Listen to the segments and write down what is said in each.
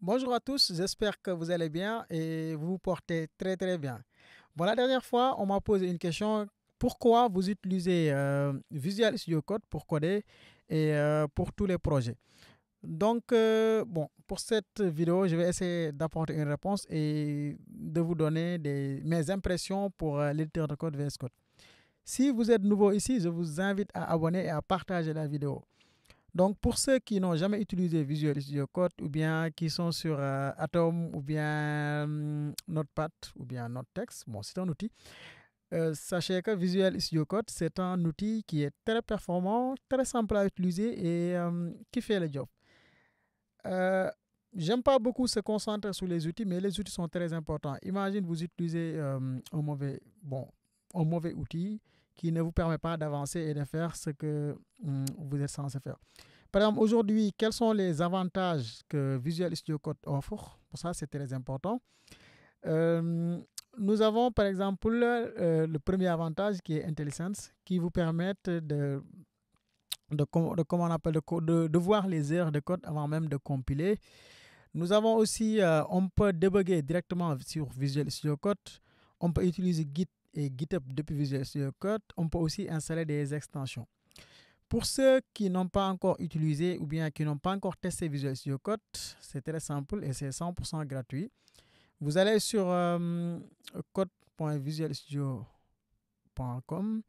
Bonjour à tous, j'espère que vous allez bien et vous vous portez très très bien. Bon, la dernière fois, on m'a posé une question. Pourquoi vous utilisez Visual Studio Code pour coder et pour tous les projets? Donc, bon, pour cette vidéo, je vais essayer d'apporter une réponse et de vous donner mes impressions pour l'éditeur de code VS Code. Si vous êtes nouveau ici, je vous invite à abonner et à partager la vidéo. Donc, pour ceux qui n'ont jamais utilisé Visual Studio Code ou bien qui sont sur Atom ou bien Notepad ou bien Notext, bon, c'est un outil. Sachez que Visual Studio Code, c'est un outil qui est très performant, très simple à utiliser et qui fait le job. Euh, J'aime pas beaucoup se concentrer sur les outils, mais les outils sont très importants. Imagine vous utilisez un mauvais outil qui ne vous permet pas d'avancer et de faire ce que vous êtes censé faire. Par exemple, aujourd'hui, quels sont les avantages que Visual Studio Code offre? Pour ça, c'est très important. Euh, Nous avons, par exemple, le premier avantage qui est Intelligence, qui vous permet comment on appelle, de voir les erreurs de code avant même de compiler. Nous avons aussi, on peut débugger directement sur Visual Studio Code. On peut utiliser Git et GitHub depuis Visual Studio Code. On peut aussi installer des extensions. Pour ceux qui n'ont pas encore utilisé ou bien qui n'ont pas encore testé Visual Studio Code, c'est très simple et c'est 100% gratuit. Vous allez sur code.visualstudio.com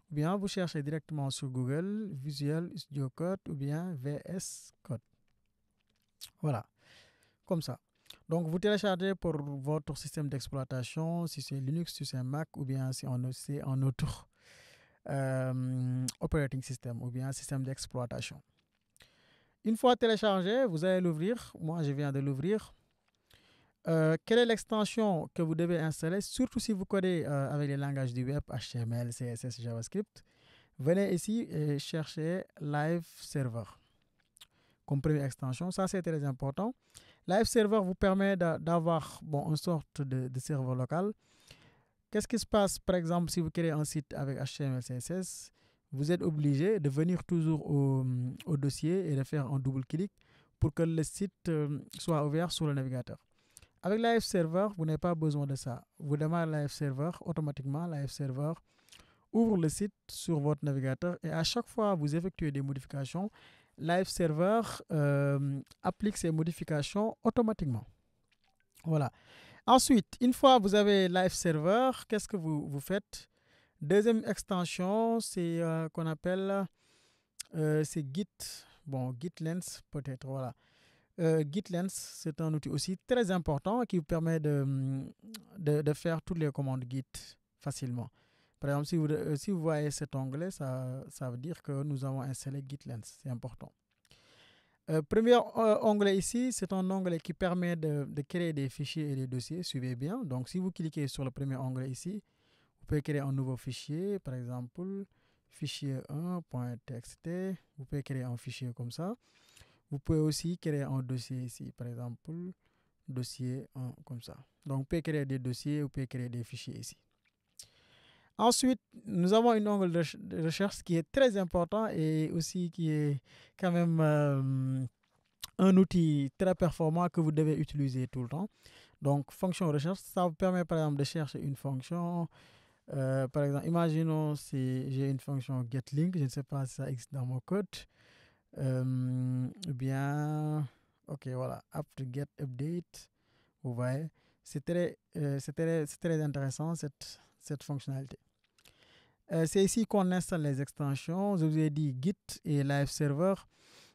ou bien vous cherchez directement sur Google Visual Studio Code ou bien VS Code. Voilà, comme ça. Donc vous téléchargez pour votre système d'exploitation, si c'est Linux, si c'est Mac ou bien si c'est un autre operating system ou bien un système d'exploitation. Une fois téléchargé, vous allez l'ouvrir. Moi, je viens de l'ouvrir. Quelle est l'extension que vous devez installer, surtout si vous codez avec les langages du web, HTML, CSS, JavaScript? Venez ici et cherchez Live Server comme première extension. Ça, c'est très important. Live Server vous permet d'avoir une sorte de serveur local. Qu'est-ce qui se passe, par exemple, si vous créez un site avec HTML, CSS? Vous êtes obligé de venir toujours au dossier et de faire un double-clic pour que le site soit ouvert sur le navigateur. Avec Live Server, vous n'avez pas besoin de ça. Vous démarrez Live Server, automatiquement, Live Server ouvre le site sur votre navigateur et à chaque fois que vous effectuez des modifications, Live Server applique ces modifications automatiquement. Voilà. Ensuite, une fois que vous avez Live Server, qu'est-ce que vous faites? Deuxième extension, c'est qu'on appelle c'est Git. Bon, GitLens peut-être, voilà. GitLens, c'est un outil aussi très important qui vous permet de faire toutes les commandes Git facilement. Par exemple, si vous voyez cet onglet, ça veut dire que nous avons installé GitLens. C'est important. Premier onglet ici, c'est un onglet qui permet de créer des fichiers et des dossiers. Suivez bien. Donc, si vous cliquez sur le premier onglet ici, vous pouvez créer un nouveau fichier. Par exemple, fichier 1.txt. Vous pouvez créer un fichier comme ça. Vous pouvez aussi créer un dossier ici. Par exemple, dossier 1 comme ça. Donc, vous pouvez créer des dossiers, vous pouvez créer des fichiers ici. Ensuite, nous avons un onglet de recherche qui est très important et aussi qui est quand même un outil très performant que vous devez utiliser tout le temps. Donc, fonction recherche, ça vous permet par exemple de chercher une fonction. Par exemple, imaginons si j'ai une fonction getLink, je ne sais pas si ça existe dans mon code. Ou bien, ok, voilà, apt get update, vous voyez, c'est très intéressant cette fonctionnalité. C'est ici qu'on installe les extensions. Je vous ai dit Git et Live Server.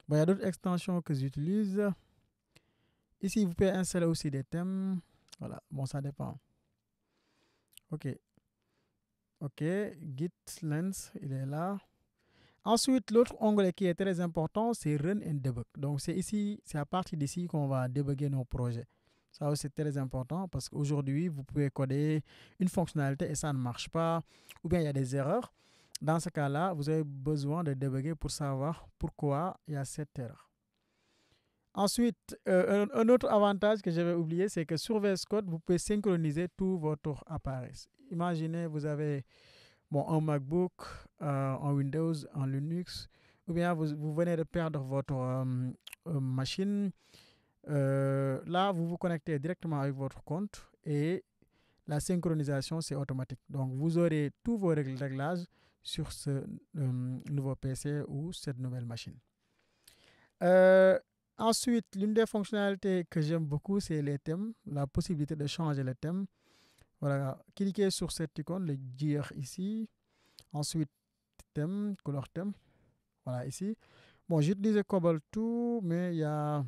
Bon, il y a d'autres extensions que j'utilise. Ici, vous pouvez installer aussi des thèmes. Voilà, bon, ça dépend. Ok, ok, Git Lens, il est là. Ensuite, l'autre onglet qui est très important, c'est Run and Debug. Donc, c'est ici, c'est à partir d'ici qu'on va débugger nos projets. Ça aussi, c'est très important parce qu'aujourd'hui, vous pouvez coder une fonctionnalité et ça ne marche pas, ou bien il y a des erreurs. Dans ce cas-là, vous avez besoin de débugger pour savoir pourquoi il y a cette erreur. Ensuite, un autre avantage que j'avais oublié, c'est que sur VS Code, vous pouvez synchroniser tout votre appareil. Imaginez, vous avez un MacBook, un Windows, un Linux, ou bien vous venez de perdre votre machine. Là, vous vous connectez directement avec votre compte et la synchronisation, c'est automatique. Donc, vous aurez tous vos réglages sur ce nouveau PC ou cette nouvelle machine. Ensuite, l'une des fonctionnalités que j'aime beaucoup, c'est les thèmes, la possibilité de changer les thèmes. Voilà, cliquez sur cette icône, le gear ici. Ensuite, thème, couleur thème. Voilà, ici. Bon, j'utilise Cobalt 2, mais il y a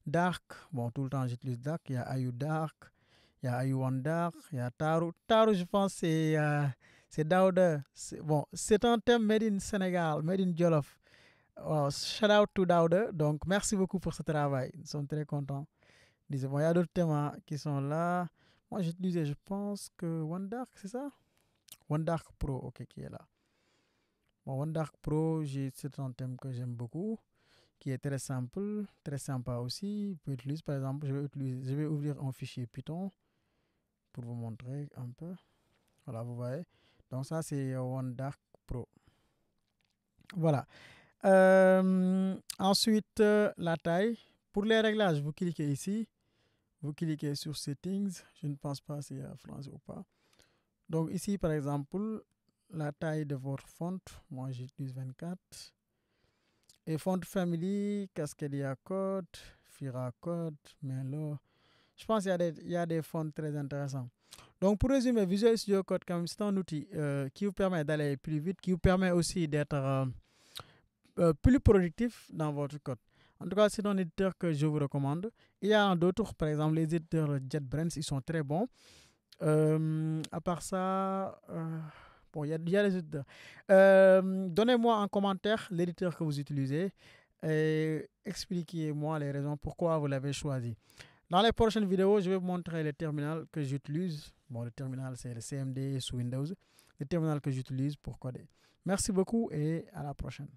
Dark. Bon, tout le temps, j'utilise Dark. Il y a IU Dark. Il y a IU One Dark. Il y a Taru. Taru, je pense, c'est Daouda. Bon, c'est un thème made in Sénégal, made in Jolof. Oh, shout out to Daouda. Donc, merci beaucoup pour ce travail. Nous sommes très contents. Bon, il y a d'autres thèmes qui sont là. Moi, j'utilisais, je pense que One Dark, c'est ça? One Dark Pro, ok, qui est là. Bon, One Dark Pro, c'est un thème que j'aime beaucoup, qui est très simple, très sympa aussi. Vous pouvez utiliser, par exemple, je vais ouvrir un fichier Python pour vous montrer un peu. Voilà, vous voyez. Donc, ça, c'est One Dark Pro. Voilà. Ensuite, la taille. Pour les réglages, vous cliquez ici. Vous cliquez sur Settings. Je ne pense pas si c'est français ou pas. Donc, ici, par exemple, la taille de votre font. Moi, j'utilise 24. Et font family, Cascadia Code, Fira Code, Melo. Je pense qu'il y a des fonts très intéressants. Donc, pour résumer, Visual Studio Code, c'est un outil qui vous permet d'aller plus vite, qui vous permet aussi d'être plus productif dans votre code. En tout cas, c'est un éditeur que je vous recommande. Il y a d'autres, par exemple, les éditeurs JetBrains, ils sont très bons. À part ça, bon, il y a les éditeurs. Donnez-moi en commentaire l'éditeur que vous utilisez et expliquez-moi les raisons pourquoi vous l'avez choisi. Dans les prochaines vidéos, je vais vous montrer les terminals que j'utilise. Bon, le terminal, c'est le CMD sous Windows. Les terminals que j'utilise pour coder. Merci beaucoup et à la prochaine.